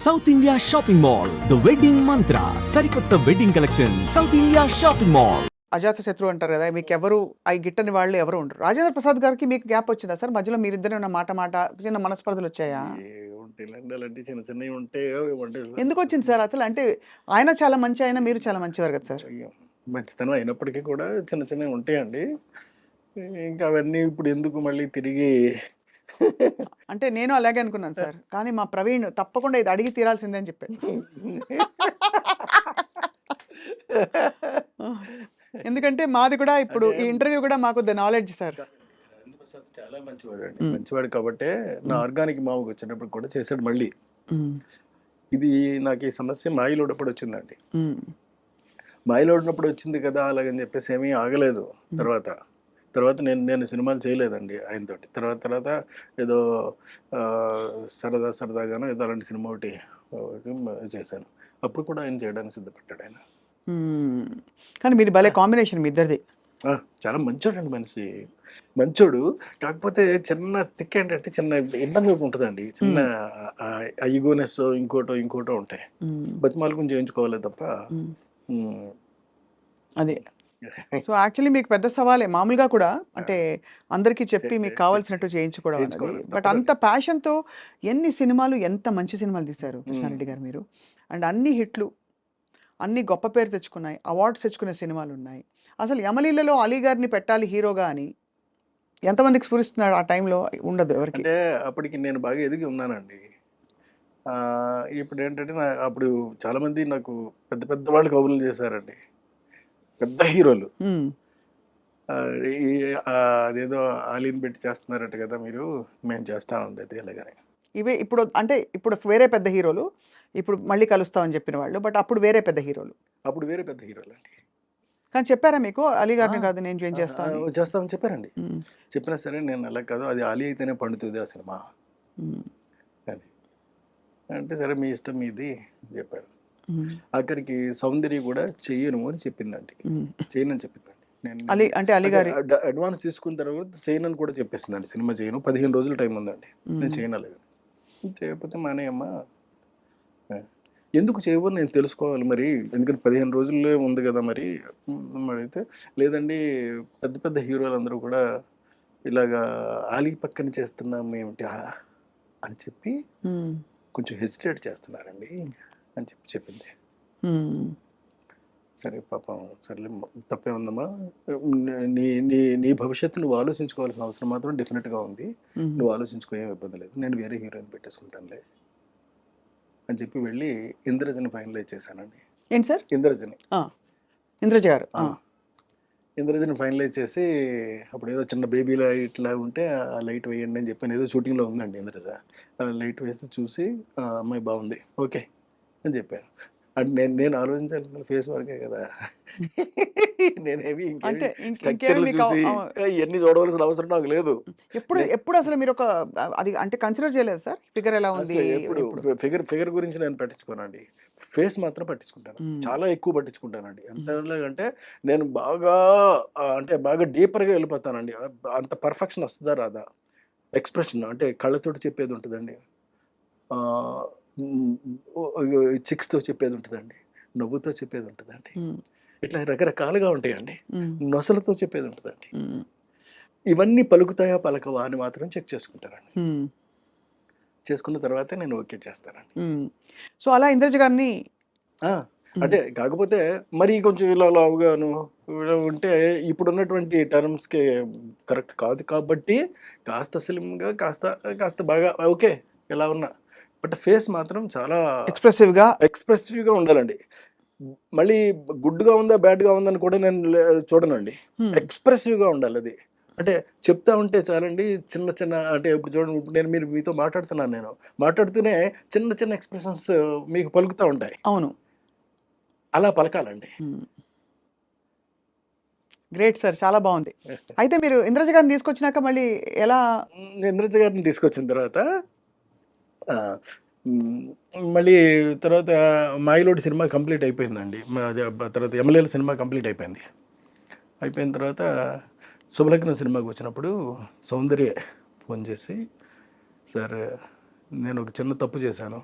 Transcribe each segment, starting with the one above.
South India shopping mall the wedding mantra సరికొత్త wedding collection South India shopping mall. అజాత శత్రువు అంటారు కదా, మీకు ఎవరు అవి గిట్టని వాళ్ళు ఎవరు ఉండరు. రాజేంద్ర ప్రసాద్ గారికి మీకు గ్యాప్ వచ్చిందా సార్? మధ్యలో మీరిద్దరు ఉన్న మాట చిన్న మనస్పర్ధలు వచ్చాయా? ఉంటాయిలేండి అలాంటి చిన్న చిన్నవి ఉంటే ఎందుకు వచ్చింది సార్ అసలు? అంటే ఆయన చాలా మంచి, ఆయన మీరు చాలా మంచివారు కదా సార్. మంచితనం అయినప్పటికీ కూడా చిన్న చిన్నవి ఉంటాయండి. ఇంకా అవన్నీ ఇప్పుడు ఎందుకు మళ్ళీ తిరిగి అంటే నేను అలాగే అనుకున్నాను సార్, కానీ మా ప్రవీణ్ తప్పకుండా ఇది అడిగి తీరాల్సిందే అని చెప్పాడు. ఎందుకంటే మాది కూడా ఇప్పుడు ఈ ఇంటర్వ్యూ కూడా మాకు ద నాలెడ్జ్ సార్. చాలా మంచివాడు అండి, మంచివాడు కాబట్టే నా ఆర్గానిక్ మామకు వచ్చినప్పుడు కూడా చేశాడు. మళ్ళీ ఇది నాకు ఈ సమస్య మాయిలోడప్పుడు వచ్చిందండి. మాయిలోడినప్పుడు వచ్చింది కదా అలాగని చెప్పేసి ఏమీ ఆగలేదు. తర్వాత నేను సినిమాలు చేయలేదండి ఆయనతోటి. తర్వాత ఏదో సరదాగానో ఏదో అలాంటి సినిమా ఒకటి చేశాను. అప్పుడు కూడా ఆయన చేయడానికి సిద్ధపడ్డాడు ఆయన. కానీ మీరు భలే కాంబినేషన్ మీ ఇద్దరిది. చాలా మంచోడు అండి, మనిషి మంచోడు. కాకపోతే చిన్న తిక్క ఏంటంటే చిన్న ఇబ్బంది ఉంటుందండి. చిన్న ఈగోనెస్ ఇంకోటో ఉంటాయి. బతిమాలకు చేయించుకోవాలి తప్ప. అదే సో యాక్చువల్లీ మీకు పెద్ద సవాలే మామూలుగా కూడా, అంటే అందరికీ చెప్పి మీకు కావాల్సినట్టు చేయించుకోవడం అనేది. బట్ అంత ప్యాషన్తో ఎన్ని సినిమాలు, ఎంత మంచి సినిమాలు తీశారు కృష్ణారెడ్డి గారు మీరు. అండ్ అన్ని హిట్లు, అన్ని గొప్ప పేరు తెచ్చుకున్నాయి, అవార్డ్స్ తెచ్చుకునే సినిమాలు ఉన్నాయి. అసలు యమలీలలో అలీ గారిని పెట్టాలి హీరోగా అని ఎంతమందికి స్ఫురిస్తున్నాడు? ఆ టైంలో ఉండదు ఎవరికి. అంటే అప్పటికి నేను బాగా ఎదిగి ఉన్నానండి. ఇప్పుడు ఏంటంటే అప్పుడు చాలా మంది నాకు పెద్ద వాళ్ళు కబుర్లు చేశారండి, పెద్ద హీరోలు. అదేదో ఆలీని పెట్టి చేస్తున్నారట కదా మీరు, మేము చేస్తా ఉండేది ఇలాగనే. ఇవే ఇప్పుడు వేరే పెద్ద హీరోలు ఇప్పుడు మళ్ళీ కలుస్తామని చెప్పిన వాళ్ళు, బట్ అప్పుడు వేరే పెద్ద హీరోలు అండి. కానీ చెప్పారా మీకు అలీ గారిని కాదు నేను జాయిన్ చేస్తామని చెప్పారండి. చెప్పినా సరే నేను అలా కాదు, అది ఆలీ అయితేనే పండుతుంది ఆ సినిమా అని అంటే, సరే మీ ఇష్టం మీది చెప్పారు. అక్కడికి సౌందర్య కూడా చెయ్యను అని చెప్పిందండి. అలీ గారి అడ్వాన్స్ తీసుకున్న తర్వాత చేయనని కూడా చెప్పేసిందండి. సినిమా చేయను, 15 రోజులు టైం ఉందండి, నేను చేయనలే. చేయకపోతే మానేయమ్మా, ఎందుకు చేయవు నేను తెలుసుకోవాలి మరి, ఎందుకంటే 15 రోజుల్లో ఉంది కదా మరి. అయితే లేదండి, పెద్ద హీరోలు అందరూ కూడా ఇలాగా ఆలీ పక్కన చేస్తున్నాం ఏమిటి అని చెప్పి కొంచెం హెసిటేట్ చేస్తున్నారండి అని చెప్పింది. సరే పాపం, సర్లే తప్పే ఉందమ్మా, నీ భవిష్యత్తు నువ్వు ఆలోచించుకోవాల్సిన అవసరం మాత్రం డెఫినెట్గా ఉంది. నువ్వు ఆలోచించుకో, ఏం ఇబ్బంది లేదు, నేను వేరే హీరోయిన్ పెట్టేసుకుంటానులే అని చెప్పి వెళ్ళి ఇంద్రజని ఫైనలైజ్ చేశానండి. ఏంటి సార్? ఇంద్రజ గారు ఇంద్రజని ఫైనలైజ్ చేసి, అప్పుడు ఏదో చిన్న బేబీలా ఇట్లా ఉంటే ఆ లైట్ వేయండి అని చెప్పాను. ఏదో షూటింగ్లో ఉందండి ఇంద్రజ. లైట్ వేస్తే చూసి అమ్మాయి బాగుంది ఓకే అని చెప్పాను. అంటే నేను ఆలోచించాలి ఫేస్ వరకే కదా, నేనేమి చూసి ఇవన్నీ చూడవలసిన అవసరం నాకు లేదు. ఎప్పుడు అసలు మీరు ఒక అది అంటే కన్సిడర్ చేయలేదు సార్? ఫిగర్ ఎలా ఉంది? ఫిగర్ గురించి నేను పట్టించుకోనండి, ఫేస్ మాత్రం పట్టించుకుంటాను. చాలా ఎక్కువ పట్టించుకుంటానండి. ఎంతలాగంటే నేను బాగా డీపర్గా వెళ్ళిపోతానండి. అంత పర్ఫెక్షన్ వస్తుందా రాదా, ఎక్స్ప్రెషన్ అంటే కళ్ళతోటి చెప్పేది ఉంటుందండి, చిక్స్తో చెప్పేది ఉంటుందండి, నవ్వుతో చెప్పేది ఉంటుందండి, ఇట్లా రకరకాలుగా ఉంటాయండి, నొసలతో చెప్పేది ఉంటుందండి. ఇవన్నీ పలుకుతాయా పలకవా అని మాత్రం చెక్ చేసుకుంటానండి. చేసుకున్న తర్వాతే నేను ఓకే చేస్తానండి. సో అలా ఇంద్రజ గారిని అంటే కాకపోతే మరీ కొంచెం ఇలా లావుగాను ఉంటే ఇప్పుడున్నటువంటి టర్మ్స్కి కరెక్ట్ కాదు కాబట్టి కాస్త స్లిమ్గా కాస్త బాగా ఓకే ఇలా ఉన్నా, బట్ ఫేస్ మాత్రం చాలా ఎక్స్ప్రెసివ్గా ఉండాలండి. మళ్ళీ గుడ్గా ఉందా బ్యాడ్గా ఉందని కూడా నేను చూడనండి, ఎక్స్ప్రెసివ్గా ఉండాలి. అది అంటే చెప్తా ఉంటే చాలండి, చిన్న అంటే ఇప్పుడు చూడండి, ఇప్పుడు నేను మీతో మాట్లాడుతున్నాను, మాట్లాడుతూనే చిన్న ఎక్స్ప్రెషన్స్ మీకు పలుకుతూ ఉంటాయి. అవును, అలా పలకాలండి. గ్రేట్ సార్, చాలా బాగుంది. అయితే మీరు ఇంద్రజ గారిని తీసుకొచ్చినాక మళ్ళీ ఎలా? ఇంద్రజ గారిని తీసుకొచ్చిన తర్వాత మళ్ళీ తర్వాత మాయిలోడి సినిమా కంప్లీట్ అయిపోయిందండి. తర్వాత ఎమ్మెల్యేల సినిమా కంప్లీట్ అయిపోయిన తర్వాత శుభలగ్నం సినిమాకి వచ్చినప్పుడు సౌందర్య ఫోన్ చేసి, సార్ నేను ఒక చిన్న తప్పు చేశాను,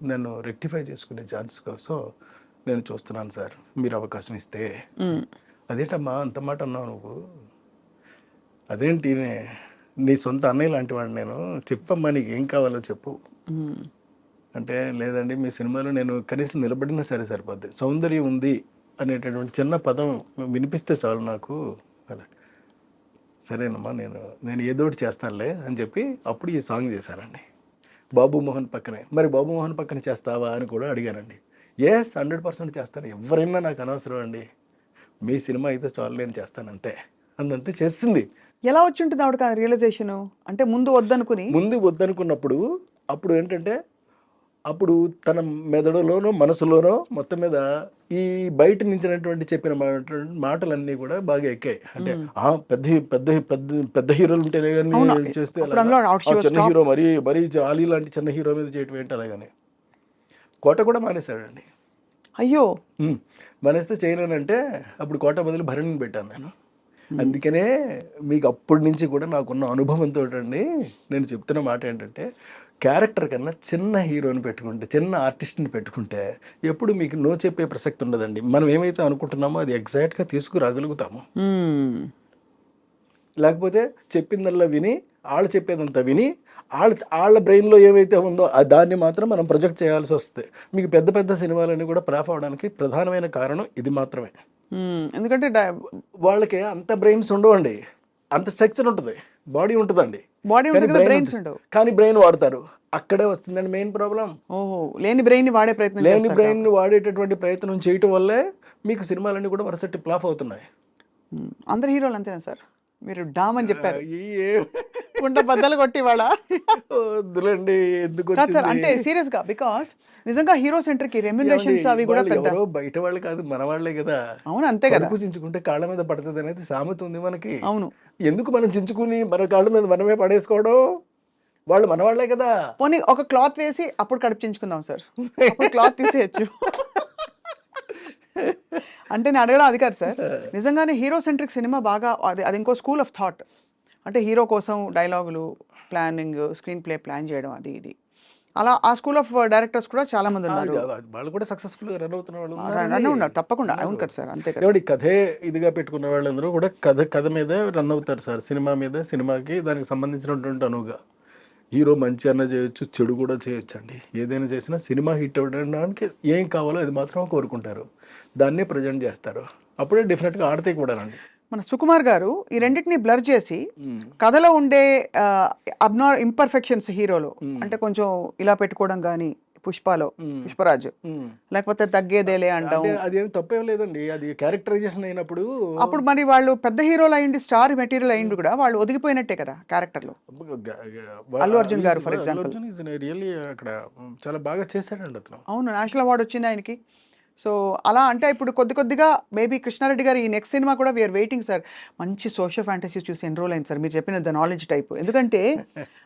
నన్ను రెక్టిఫై చేసుకునే ఛాన్స్ కోసం నేను చూస్తున్నాను సార్, మీరు అవకాశం ఇస్తే. అదేంటమ్మా అంత మాట అన్నావు నువ్వు, అదేంటి నీ సొంత అన్నయ్య లాంటి వాడు నేను, చెప్పమ్మా నీకు ఏం కావాలో చెప్పు అంటే, లేదండి మీ సినిమాలో నేను కనీసం నిలబడినా సరే సరిపోద్ది, సౌందర్యం ఉంది అనేటటువంటి చిన్న పదం వినిపిస్తే చాలు నాకు అలా. సరేనమ్మా నేను ఏదో ఒకటి చేస్తానులే అని చెప్పి అప్పుడు ఈ సాంగ్ చేశానండి బాబు మోహన్ పక్కనే. మరి బాబు మోహన్ పక్కన చేస్తావా అని కూడా అడిగానండి. ఎస్ 100% చేస్తాను, ఎవరైనా నాకు అనవసరం అండి, మీ సినిమా అయితే చాలు నేను చేస్తాను అంతే అంతే చేసింది. ఎలా వచ్చి ఉంటుంది ఆవిడకి ఆ రియలైజేషన్? అంటే ముందు వద్దనుకున్నప్పుడు అప్పుడు ఏంటంటే, అప్పుడు తన మెదడులోనో మనసులోనో మొత్తం మీద ఈ బయట నుంచినటువంటి చెప్పిన మాటలన్నీ కూడా బాగా ఎక్కాయి. అంటే పెద్ద పెద్ద పెద్ద పెద్ద హీరోలు ఉంటేనే కానీ చేస్తే చిన్న హీరో మరీ జాలీ లాంటి చిన్న హీరో మీద చేయటం ఏంటి అలాగని కోట కూడా మానేశాడండి. అయ్యో, మానేస్తే చేయలేనంటే అప్పుడు కోట బదులు భరణిని పెట్టాను నేను. అందుకనే మీకు అప్పటి నుంచి కూడా నాకున్న అనుభవంతో అండి నేను చెప్తున్న మాట ఏంటంటే, క్యారెక్టర్ కన్నా చిన్న హీరోని పెట్టుకుంటే, చిన్న ఆర్టిస్ట్ని పెట్టుకుంటే ఎప్పుడు మీకు నో చెప్పే ప్రసక్తి ఉండదండి. మనం ఏమైతే అనుకుంటున్నామో అది ఎగ్జాక్ట్గా తీసుకురాగలుగుతాము. లేకపోతే చెప్పిందల్లా విని వాళ్ళు చెప్పేదంతా విని వాళ్ళ బ్రెయిన్లో ఏమైతే ఉందో దాన్ని మాత్రం మనం ప్రొజెక్ట్ చేయాల్సి వస్తుంది. మీకు పెద్ద పెద్ద సినిమాలన్నీ కూడా ఫ్లాప్ అవడానికి ప్రధానమైన కారణం ఇది మాత్రమే. ఎందుకంటే వాళ్ళకి అంత బ్రెయిన్స్ ఉండవండి, అంత స్ట్రక్చర్ ఉంటుంది, బాడీ ఉంటుందండి, కానీ బ్రెయిన్ వాడతారు, అక్కడే వస్తుందండి మెయిన్ ప్రాబ్లం. లేని బ్రెయిన్ వాడేటటువంటి ప్రయత్నం చేయటం వల్లే మీకు సినిమాలన్నీ కూడా వరుసటి ఫ్లాప్ అవుతున్నాయి. అందరు హీరోలు అంతేనా సార్? మీరు డామ్ అని చెప్పారు, కుండ బద్దలు కొట్టి వాళ్ళ వద్దులండి ఎందుకు సార్, అంటే సీరియస్ గా, బికాస్ నిజంగా హీరో సెంటర్ కి రెమ్యునరేషన్స్ అవి కూడా పెద్ద బయట వాళ్ళు కాదు మన వాళ్ళే కదా. అవును, అంతే కదా, చించుకుంటే కాళ్ళ మీద పడుతుంది అనేది సామెత ఉంది మనకి. అవును, ఎందుకు మనం చించుకుని మన కాళ్ళ మీద మనమే పడేసుకోవడం, వాళ్ళు మన వాళ్ళే కదా. పోనీ ఒక క్లాత్ వేసి అప్పుడు కడుపు చించుకుందాం సార్, క్లాత్ తీసేయచ్చు. అంటే నేను అడగడం అది కాదు సార్, నిజంగానే హీరో సెంట్రిక్ సినిమా బాగా అది ఇంకో స్కూల్ ఆఫ్ థాట్. అంటే హీరో కోసం డైలాగులు, ప్లానింగ్, స్క్రీన్ ప్లే ప్లాన్ చేయడం, అది ఇది అలా ఆ స్కూల్ ఆఫ్ డైరెక్టర్స్ కూడా చాలా మంది ఉన్నారు. వాళ్ళు కూడా సక్సెస్ఫుల్ గా రన్ అవుతున్న వాళ్ళు ఉన్నారు తప్పకుండా. అవును కదా సార్, అంతే కదా. కథే ఇదిగా పెట్టుకున్న వాళ్ళందరూ కూడా కథ మీద రన్ అవుతారు సార్. సినిమా మీద, సినిమాకి దానికి సంబంధించినటువంటి అనువుగా హీరో మంచి అన్న చేయొచ్చు, చెడు కూడా చేయొచ్చు అండి. ఏదైనా చేసినా సినిమా హిట్ అవ్వడానికి ఏం కావాలో అది మాత్రం కోరుకుంటారు, దాన్నే ప్రజెంట్ చేస్తారు, అప్పుడే డెఫినెట్గా ఆడితే కూడా రండి. మన సుకుమార్ గారు ఈ రెండింటిని బ్లర్ చేసి కథలో ఉండే ఇంపర్ఫెక్షన్స్ హీరోలో, అంటే కొంచెం ఇలా పెట్టుకోవడం కానీ, పుష్పరాజు లేకపోతే తగ్గేదేలే అంటాం, అదేం తప్పేం లేదండి, అది క్యారెక్టరైజేషన్ అయినప్పుడు. అప్పుడు మరి వాళ్ళు పెద్ద హీరోలు అయ్యింది, స్టార్ మెటీరియల్ అయ్యింది కూడా వాళ్ళు ఒదిగిపోయినట్టే కదా క్యారెక్టర్ లో. అల్లు అర్జున్ గారు ఫర్ ఎగ్జాంపుల్ అక్కడ చాలా బాగా చేశాడండి అతను. అవును, నేషనల్ అవార్డు వచ్చింది ఆయనకి. సో అలా అంటే ఇప్పుడు కొద్దిగా మేబీ కృష్ణారెడ్డి గారు ఈ నెక్స్ట్ సినిమా కూడా వీఆర్ వెయిటింగ్ సార్. మంచి సోషల్ ఫ్యాంటసీ చూసి ఎన్రోల్ అయింది సార్ మీరు చెప్పిన ద నాలెడ్జ్ టైప్. ఎందుకంటే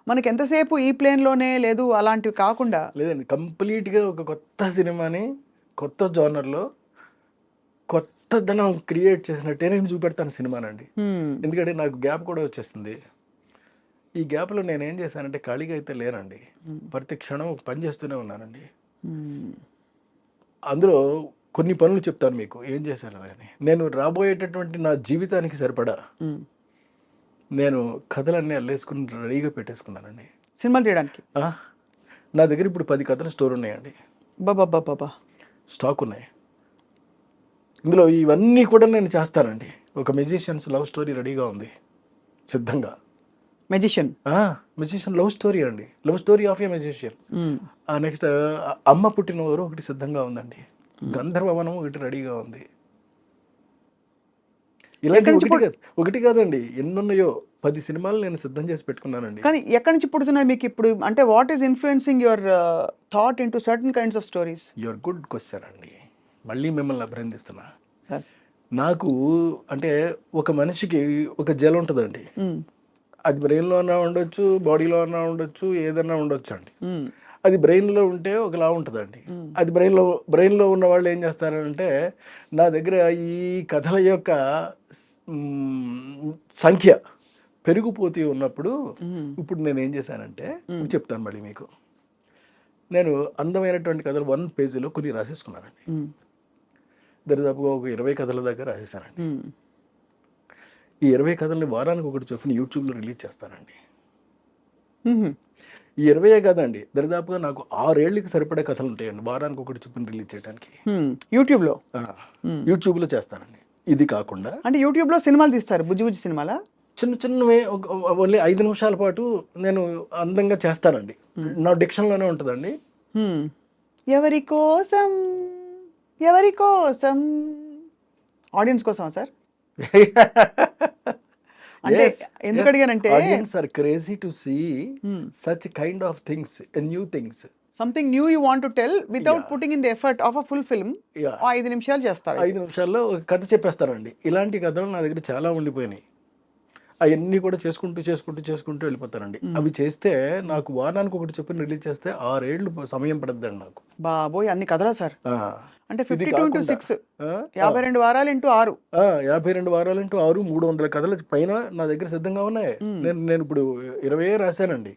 మనకి ఎంతసేపు ఈ ప్లేన్లోనే లేదు, అలాంటివి కాకుండా లేదండి, కంప్లీట్గా ఒక కొత్త సినిమాని కొత్త జోనర్లో కొత్తదనం క్రియేట్ చేసినట్టే నేను చూపెడతాను సినిమానండి. ఎందుకంటే నాకు గ్యాప్ కూడా వచ్చేస్తుంది. ఈ గ్యాప్లో నేను ఏం చేశానంటే ఖాళీగా అయితే లేనండి, ప్రతి క్షణం పని చేస్తూనే ఉన్నానండి. అందులో కొన్ని పనులు చెప్తాను మీకు ఏం చేశాను అని. నేను రాబోయేటటువంటి నా జీవితానికి సరిపడా నేను కథలన్నీ అల్లేసుకుని రెడీగా పెట్టేసుకున్నానండి సినిమాలు చేయడానికి. నా దగ్గర ఇప్పుడు 10 కథల స్టోర్ ఉన్నాయండి, బాబా స్టాక్ ఉన్నాయి. ఇందులో ఇవన్నీ కూడా నేను చేస్తానండి. ఒక మెజిషియన్స్ లవ్ స్టోరీ రెడీగా ఉంది సిద్ధంగా. మెజిషియన్ లవ్ స్టోరీ అండి, love story of A magician. Next అమ్మ పుట్టిన ఊరు ఒకటి సిద్ధంగా ఉందండి, గంధర్వవనం ఒకటి రెడీగా ఉంది. ఇలాంటి ఒకటి కాదండి, ఎన్నున్నాయో 10 సినిమాలు నేను సిద్ధం చేసి పెట్టుకున్నానండి. కానీ ఎక్కడి నుంచి పుడుతున్నాయి మీకు ఇప్పుడు? అంటే what is influencing your thought into certain kinds of stories? Your good question అండి, మళ్ళీ మిమ్మల్ని అభినందిస్తున్నా. నాకు అంటే ఒక మనిషికి ఒక జెల్ ఉంటుందండి, అది బ్రెయిన్లో అన్నా ఉండొచ్చు, బాడీలో అన్నా ఉండొచ్చు, ఏదన్నా ఉండొచ్చు అండి. అది బ్రెయిన్లో ఉంటే ఒకలా ఉంటుందండి. అది బ్రెయిన్లో ఉన్న వాళ్ళు ఏం చేస్తారంటే, నా దగ్గర ఈ కథల యొక్క సంఖ్య పెరిగిపోతూ ఉన్నప్పుడు ఇప్పుడు నేను ఏం చేశానంటే చెప్తాను మళ్ళీ మీకు. నేను అందమైనటువంటి కథలు 1 పేజీలో కొన్ని రాసేసుకున్నానండి. దరిదాపుగా ఒక 20 కథల దాకా రాసేసానండి. ఈ 20 కథల్ని వారానికి ఒకటి చొప్పున యూట్యూబ్లో రిలీజ్ చేస్తానండి. ఈ 20 కదండి, దరిదాపుగా నాకు 6 ఏళ్ళకి సరిపడే కథలు ఉంటాయండి వారానికి ఒకటి చొప్పున రిలీజ్ చేయడానికి. యూట్యూబ్లో యూట్యూబ్లో చేస్తానండి. ఇది కాకుండా అంటే యూట్యూబ్లో సినిమాలు తీస్తారు, బుజ్జి బుజ్జి సినిమాలా? చిన్నవే ఓన్లీ 5 నిమిషాల పాటు నేను అందంగా చేస్తానండి. నా డిక్షన్లోనే ఉంటుందండి. ఎవరి కోసం ఎవరి కోసం, ఆడియన్స్ కోసమా సార్? అంటే ఎందుకు అడిగానంటే audience are crazy to see such kind of things, new things, something new you want to tell without putting in the effort of a full film. 5 నిమిషాలు చేస్తారు. 5 నిమిషాల్లో ఒక కథ చెప్పేస్తారండి. ఇలాంటి కథలు నా దగ్గర చాలా ఉండిపోయినాయి. అవన్నీ కూడా చేసుకుంటూ వెళ్ళిపోతానండి. అవి చేస్తే నాకు వారానికి ఒకటి చొప్పున రిలీజ్ చేస్తే 6 ఏళ్ళు సమయం పడద్దండి నాకు. బాబోయ్, అన్ని కథలా సార్? అంటే 52 into 6, 52 52 వారాలు ఇంటూ 6. 52 వారాలు ఇంటూ 6, 300 కథల పైన నా దగ్గర సిద్ధంగా ఉన్నాయి. నేను ఇప్పుడు 20 రాశానండి.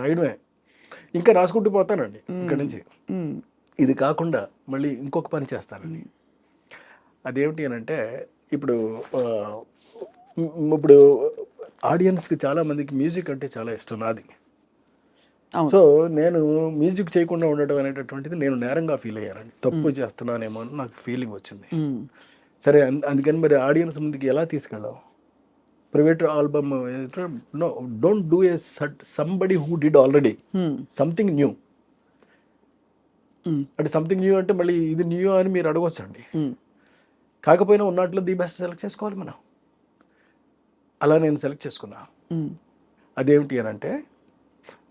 రాయడమే ఇంకా రాసుకుంటూ పోతానండి ఇక్కడ నుంచి. ఇది కాకుండా మళ్ళీ ఇంకొక పని చేస్తానండి. అదేమిటి అని అంటే, ఇప్పుడు ఆడియన్స్కి చాలా మందికి మ్యూజిక్ అంటే చాలా ఇష్టం నాది. సో నేను మ్యూజిక్ చేయకుండా ఉండడం అనేటటువంటిది నేను నేరంగా ఫీల్ అయ్యానండి. తప్పు చేస్తున్నానేమో అని నాకు ఫీలింగ్ వచ్చింది. సరే, అందుకని మరి ఆడియన్స్ ముందుకి ఎలా తీసుకెళ్ళాం? Private album, no, don't do a somebody who did already something new. అంటే సంథింగ్ న్యూ అంటే మళ్ళీ ఇది న్యూ అని మీరు అడగొచ్చండి. కాకపోయినా ఉన్నట్లు ది బెస్ట్ సెలెక్ట్ చేసుకోవాలి మనం. అలా నేను సెలెక్ట్ చేసుకున్నా. అదేమిటి అని అంటే,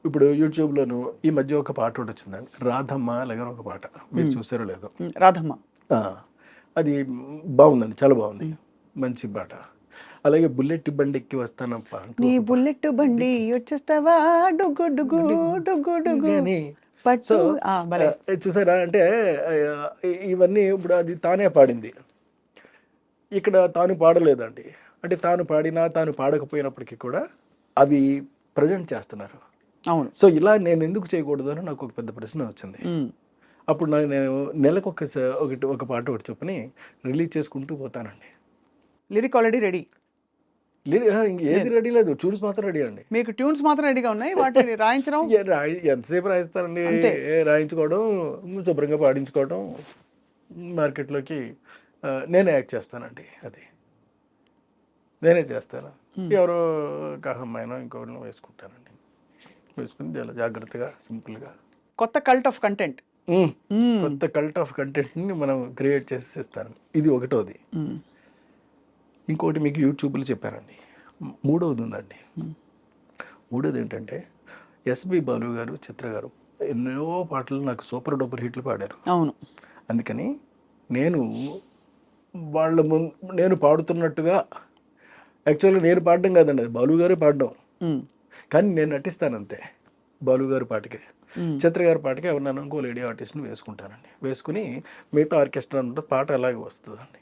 ఇప్పుడు యూట్యూబ్లోను ఈ మధ్య ఒక పాట ఒకటి వచ్చిందండి, రాధమ్మ అలాగే ఒక పాట. మీరు చూసారో లేదో? రాధమ్మ అది బాగుందండి, చాలా బాగుంది, మంచి పాట. అలాగే బుల్లెట్ బండి ఎక్కి వస్తానప్ప, నీ బుల్లెట్ బండి వచ్చేస్తావా డుగ్గు డుగ్గు డుగ్గు డుగ్గు సో చూసారా? అంటే ఇవన్నీ ఇప్పుడు అది తానే పాడింది, ఇక్కడ తాను పాడలేదండి. అంటే తాను పాడినా తాను పాడకపోయినప్పటికీ కూడా అవి ప్రజెంట్ చేస్తున్నారు. అవును. సో ఇలా నేను ఎందుకు చేయకూడదు అని నాకు ఒక పెద్ద ప్రశ్న వచ్చింది. అప్పుడు నేను నెలకు ఒక పాట ఒకటి చొప్పుని రిలీజ్ చేసుకుంటూ పోతానండి. Lyric already ready? ఏది రెడీ లేదు, ట్యూన్స్ మాత్రం రెడీ అండి. మీకు ట్యూన్స్ మాత్రం రెడీగా ఉన్నాయి, వాటిని రాయించడం ఎంతసేపు రాయిస్తానండి? రాయించుకోవడం, శుభ్రంగా పాడించుకోవడం, మార్కెట్లోకి నేనే యాక్ట్ చేస్తానండి. అది నేనే చేస్తాను. ఎవరో కహమ్మాయినో ఇంకోటి వేసుకుంటానండి. వేసుకుని చాలా జాగ్రత్తగా, సింపుల్గా కొత్త కల్ట్ ఆఫ్ కంటెంట్, కొత్త కల్ట్ ఆఫ్ కంటెంట్ని మనం క్రియేట్ చేసి ఇస్తాను. ఇది ఒకటోది. ఇంకోటి మీకు యూట్యూబ్లో చెప్పానండి. మూడవది ఉందండి. మూడోది ఏంటంటే, ఎస్పి బాలు గారు, చిత్ర గారు ఎన్నో పాటలు నాకు సూపర్ డూపర్ హిట్లు పాడారు. అవును. అందుకని నేను వాళ్ళ నేను పాడుతున్నట్టుగా, యాక్చువల్గా నేను పాడడం కాదండి, అది బాలు గారే పాడడం, కానీ నేను నటిస్తాను అంతే. బాలు గారి పాటకి, చిత్ర గారి పాటకి ఎవరినైనా ఇంకో లేడీ ఆర్టిస్ట్ని వేసుకుంటానండి. వేసుకుని మిగతా ఆర్కెస్ట్రా అంతా పాట అలాగే వస్తుందండి.